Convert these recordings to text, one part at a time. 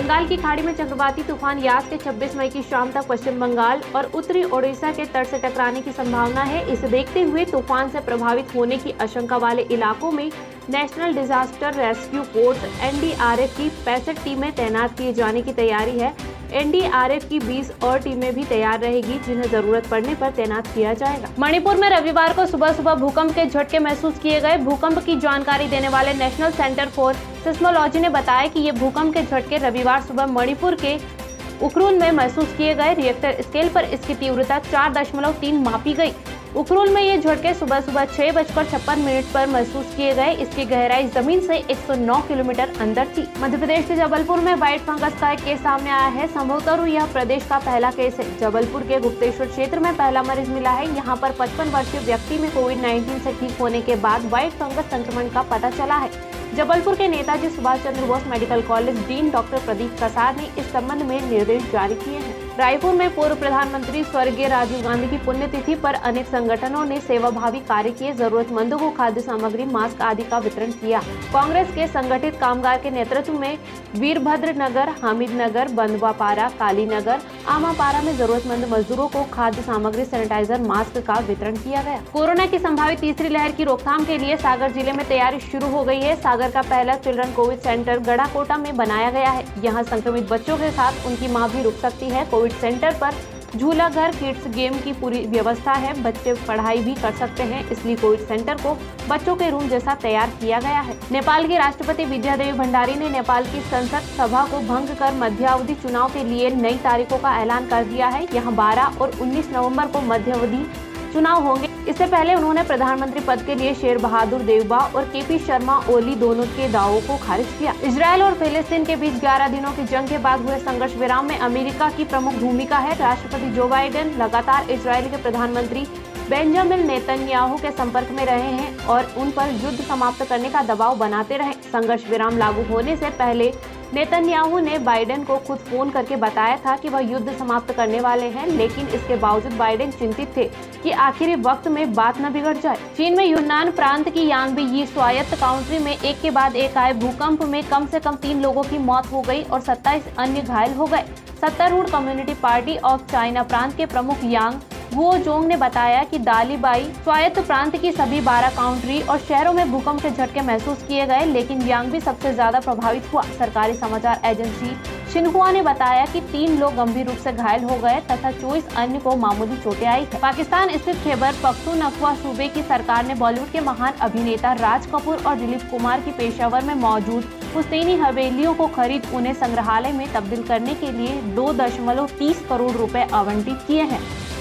बंगाल की खाड़ी में चक्रवाती तूफान यास के 26 मई की शाम तक पश्चिम बंगाल और उत्तरी ओडिशा के तट से टकराने की संभावना है। इसे देखते हुए तूफान से प्रभावित होने की आशंका वाले इलाकों में national disaster rescue force NDRF की 65 टीमें तैनात किए जाने की तैयारी है। एनडीआरएफ की 20 और टीमें भी तैयार रहेगी, जिन्हें जरूरत पड़ने पर तैनात किया जाएगा। मणिपुर में रविवार को सुबह सुबह भूकंप के झटके महसूस किए गए। भूकंप की जानकारी देने वाले नेशनल सेंटर फॉर सिस्मोलॉजी ने बताया कि ये भूकंप के झटके रविवार सुबह मणिपुर के उखरुल में महसूस किए गए। रिएक्टर स्केल पर इसकी तीव्रता 4.3 मापी गई। उखरुल में ये झटके सुबह 6:56 पर महसूस किए गए। इसकी गहराई जमीन से 109 किलोमीटर अंदर थी। मध्य प्रदेश के जबलपुर में व्हाइट फंगस का एक केस सामने आया है। संभवतः यह प्रदेश का पहला केस है। जबलपुर के गुप्तेश्वर क्षेत्र में पहला मरीज मिला है। यहाँ पर 55 वर्षीय व्यक्ति में कोविड-19 से ठीक होने के बाद व्हाइट फंगस संक्रमण का पता चला है। जबलपुर के Netaji Subhash Chandra Bose medical college dean doctor Pradeep Kasar ने इस संबंध में निर्देश जारी किए हैं। रायपुर में पूर्व प्रधानमंत्री स्वर्गीय राजीव गांधी की पुण्यतिथि पर अनेक संगठनों ने सेवाभावी कार्य किए। जरूरतमंदों को खाद्य सामग्री, मास्क आदि का वितरण किया। कांग्रेस के संगठित कामगार के नेतृत्व में वीरभद्र नगर, हामिद नगर, बंदवापारा, काली नगर, आमापारा में जरूरतमंद मजदूरों को खाद्य सामग्री, सैनिटाइजर, मास्क का वितरण किया गया। कोरोना की संभावित तीसरी लहर की रोकथाम के लिए सागर जिले में तैयारी शुरू हो गई है। सागर का पहला चिल्ड्रन कोविड सेंटर गड़ाकोटा में बनाया गया है। यहाँ संक्रमित बच्चों के साथ उनकी मां भी रुक सकती है। कोविड सेंटर पर झूला घर, किड्स गेम की पूरी व्यवस्था है। बच्चे पढ़ाई भी कर सकते हैं, इसलिए कोविड सेंटर को बच्चों के रूम जैसा तैयार किया गया है। नेपाल के राष्ट्रपति विद्यादेवी भंडारी ने नेपाल की संसद सभा को भंग कर मध्यावधि चुनाव के लिए नई तारीखों का ऐलान कर दिया है। यहाँ 12 और 19 नवंबर को मध्यावधि चुनाव होंगे। इससे पहले उन्होंने प्रधानमंत्री पद के लिए शेर बहादुर देउबा और केपी शर्मा ओली दोनों के दावों को खारिज किया। इजरायल और फिलिस्तीन के बीच 11 दिनों की जंग के बाद हुए संघर्ष विराम में अमेरिका की प्रमुख भूमिका है। राष्ट्रपति जो बाइडेन लगातार इजरायल के प्रधानमंत्री बेंजामिन नेतन्याहू के संपर्क में रहे हैं और उन पर युद्ध समाप्त करने का दबाव बनाते रहे। संघर्ष विराम लागू होने से पहले नेतन्याहू ने बाइडेन को खुद फोन करके बताया था कि वह युद्ध समाप्त करने वाले हैं, लेकिन इसके बावजूद बाइडेन चिंतित थे कि आखिरी वक्त में बात न बिगड़ जाए। चीन में यूनान प्रांत की यांगबी यी स्वायत्त काउंटी में एक के बाद एक आए भूकंप में कम से कम 3 लोगों की मौत हो गई और 27 अन्य घायल हो गए। सत्तारूढ़ कम्युनिटी पार्टी ऑफ चाइना प्रांत के प्रमुख यांग वुओजोंग ने बताया कि दालीबाई स्वायत्त प्रांत की सभी 12 काउंटी और शहरों में भूकंप के झटके महसूस किए गए, लेकिन यांगबी सबसे ज्यादा प्रभावित हुआ। सरकारी समाचार एजेंसी शिन्हुआ ने बताया कि 3 लोग गंभीर रूप से घायल हो गए तथा 24 अन्य को मामूली चोटें आई है। पाकिस्तान स्थित खैबर पख्तूनख्वा सूबे की सरकार ने बॉलीवुड के महान अभिनेता राज कपूर और दिलीप कुमार की पेशावर में मौजूद पुश्तैनी हवेलियों को खरीद उन्हें संग्रहालय में तब्दील करने के लिए 2.30 करोड़ रुपए आवंटित किए हैं।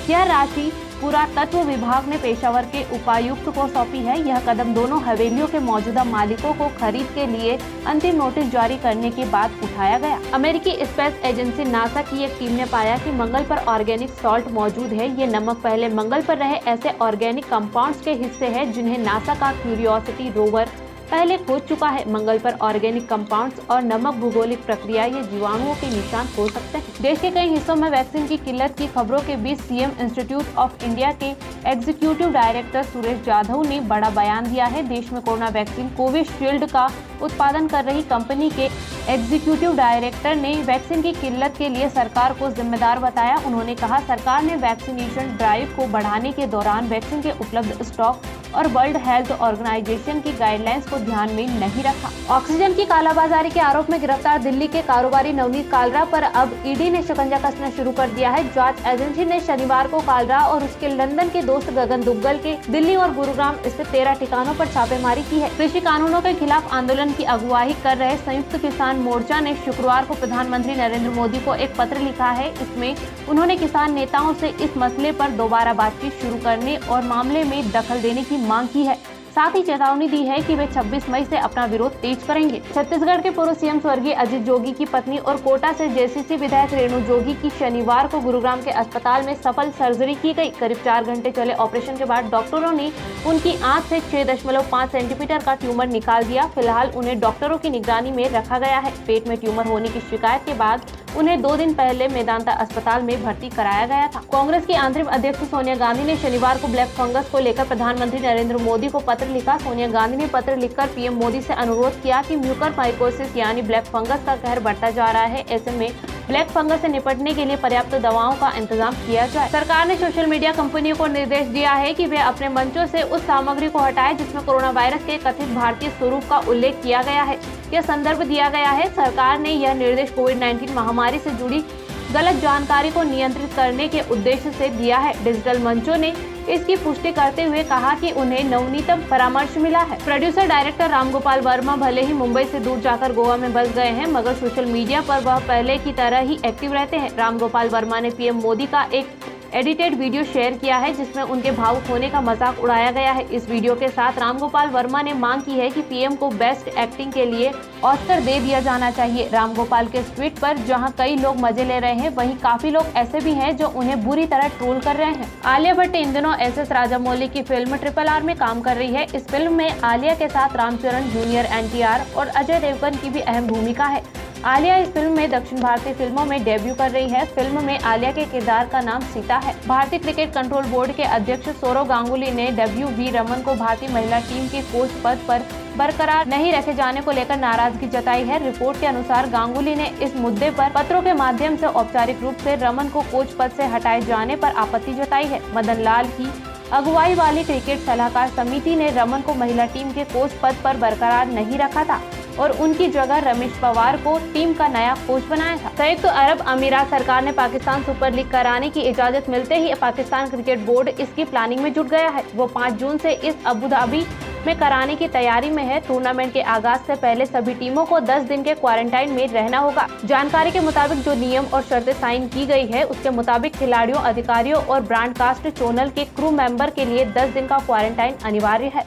यह राशि पुरातत्व विभाग ने पेशावर के उपायुक्त को सौंपी है। यह कदम दोनों हवेलियों के मौजूदा मालिकों को खरीद के लिए अंतिम नोटिस जारी करने के बाद उठाया गया। अमेरिकी स्पेस एजेंसी नासा की एक टीम ने पाया कि मंगल पर ऑर्गेनिक सॉल्ट मौजूद है। ये नमक पहले मंगल पर रहे ऐसे ऑर्गेनिक कंपाउंड्स के हिस्से है, जिन्हें नासा का क्यूरियोसिटी रोवर पहले खोज चुका है। मंगल पर ऑर्गेनिक कंपाउंड्स और नमक भौगोलिक प्रक्रिया या जीवाणुओं के निशान हो सकते हैं। देश के कई हिस्सों में वैक्सीन की किल्लत की खबरों के बीच सीरम इंस्टीट्यूट ऑफ इंडिया के एग्जीक्यूटिव डायरेक्टर सुरेश यादव ने बड़ा बयान दिया है। देश में कोरोना वैक्सीन कोविशील्ड का उत्पादन कर रही कंपनी के एग्जीक्यूटिव डायरेक्टर ने वैक्सीन की किल्लत के लिए सरकार को जिम्मेदार बताया। उन्होंने कहा, सरकार ने वैक्सीनेशन ड्राइव को बढ़ाने के दौरान वैक्सीन के उपलब्ध स्टॉक और वर्ल्ड हेल्थ ऑर्गेनाइजेशन की गाइडलाइंस को ध्यान में नहीं रखा। ऑक्सीजन की कालाबाजारी के आरोप में गिरफ्तार दिल्ली के कारोबारी नवनीत कालरा पर अब ईडी ने शिकंजा कसना शुरू कर दिया है। जांच एजेंसी ने शनिवार को कालरा और उसके लंदन के दोस्त गगन दुग्गल के दिल्ली और गुरुग्राम स्थित 13 ठिकानों पर छापेमारी की है। कृषि कानूनों के खिलाफ आंदोलन की अगुवाई कर रहे संयुक्त किसान मोर्चा ने शुक्रवार को प्रधानमंत्री नरेंद्र मोदी को एक पत्र लिखा है। इसमें उन्होंने किसान नेताओं से इस मसले पर दोबारा बातचीत शुरू करने और मामले में दखल देने की मांग की है। साथ ही चेतावनी दी है कि वे 26 मई से अपना विरोध तेज करेंगे। छत्तीसगढ़ के पूर्व सीएम स्वर्गीय अजित जोगी की पत्नी और कोटा से जेसीसी विधायक रेणु जोगी की शनिवार को गुरुग्राम के अस्पताल में सफल सर्जरी की गई। करीब 4 घंटे चले ऑपरेशन के बाद डॉक्टरों ने उनकी आंत से 6.5 सेंटीमीटर का ट्यूमर निकाल दिया। फिलहाल उन्हें डॉक्टरों की निगरानी में रखा गया है। पेट में ट्यूमर होने की शिकायत के बाद उन्हें 2 दिन पहले मेदांता अस्पताल में भर्ती कराया गया था। कांग्रेस की अंतरिम अध्यक्ष सोनिया गांधी ने शनिवार को ब्लैक फंगस को लेकर प्रधानमंत्री नरेंद्र मोदी को पत्र लिखा। सोनिया गांधी ने पत्र लिखकर पीएम मोदी से अनुरोध किया कि म्यूकरमाइकोसिस यानी ब्लैक फंगस का कहर बढ़ता जा रहा है। ऐसे में ब्लैक फंगस से निपटने के लिए पर्याप्त दवाओं का इंतजाम किया जाए। सरकार ने सोशल मीडिया कंपनियों को निर्देश दिया है कि वे अपने मंचों से उस सामग्री को हटाएं जिसमें कोरोना वायरस के कथित भारतीय स्वरूप का उल्लेख किया गया है। यह संदर्भ दिया गया है। सरकार ने यह निर्देश कोविड-19 महामारी से जुड़ी गलत जानकारी को नियंत्रित करने के उद्देश्य से दिया है। डिजिटल मंचों ने इसकी पुष्टि करते हुए कहा कि उन्हें नवनीतम परामर्श मिला है। प्रोड्यूसर डायरेक्टर रामगोपाल वर्मा भले ही मुंबई से दूर जाकर गोवा में बस गए हैं, मगर सोशल मीडिया पर वह पहले की तरह ही एक्टिव रहते हैं। रामगोपाल वर्मा ने पीएम मोदी का एक एडिटेड वीडियो शेयर किया है जिसमें उनके भावुक होने का मजाक उड़ाया गया है। इस वीडियो के साथ रामगोपाल वर्मा ने मांग की है कि पीएम को बेस्ट एक्टिंग के लिए ऑस्कर दे दिया जाना चाहिए। रामगोपाल के इस ट्वीट पर जहां कई लोग मजे ले रहे हैं, वहीं काफी लोग ऐसे भी हैं जो उन्हें बुरी तरह ट्रोल कर रहे हैं। आलिया भट्ट इन दिनों एसएस राजामौली की फिल्म RRR में काम कर रही है। इस फिल्म में आलिया के साथ रामचरण जूनियर, NTR और अजय देवगन की भी अहम भूमिका है। आलिया इस फिल्म में दक्षिण भारतीय फिल्मों में डेब्यू कर रही है। फिल्म में आलिया के किरदार का नाम सीता है। भारतीय क्रिकेट कंट्रोल बोर्ड के अध्यक्ष सौरव गांगुली ने WV रमन को भारतीय महिला टीम के कोच पद पर बरकरार नहीं रखे जाने को लेकर नाराजगी जताई है। रिपोर्ट के अनुसार गांगुली ने इस मुद्दे पर पत्रों के माध्यम से औपचारिक रूप से रमन को कोच पद से हटाए जाने पर आपत्ति जताई है। मदन लाल की अगुवाई वाली क्रिकेट सलाहकार समिति ने रमन को महिला टीम के कोच पद पर बरकरार नहीं रखा था और उनकी जगह रमेश पवार को टीम का नया कोच बनाया था। संयुक्त अरब अमीरात सरकार ने पाकिस्तान सुपर लीग कराने की इजाजत मिलते ही पाकिस्तान क्रिकेट बोर्ड इसकी प्लानिंग में जुट गया है। वो 5 जून से इस अबू धाबी में कराने की तैयारी में है। टूर्नामेंट के आगाज से पहले सभी टीमों को 10 दिन के क्वारंटाइन में रहना होगा। जानकारी के मुताबिक जो नियम और शर्तें साइन की गई है उसके मुताबिक खिलाड़ियों, अधिकारियों और ब्रॉडकास्ट चैनल के क्रू मेंबर के लिए 10 दिन का क्वारंटाइन अनिवार्य है।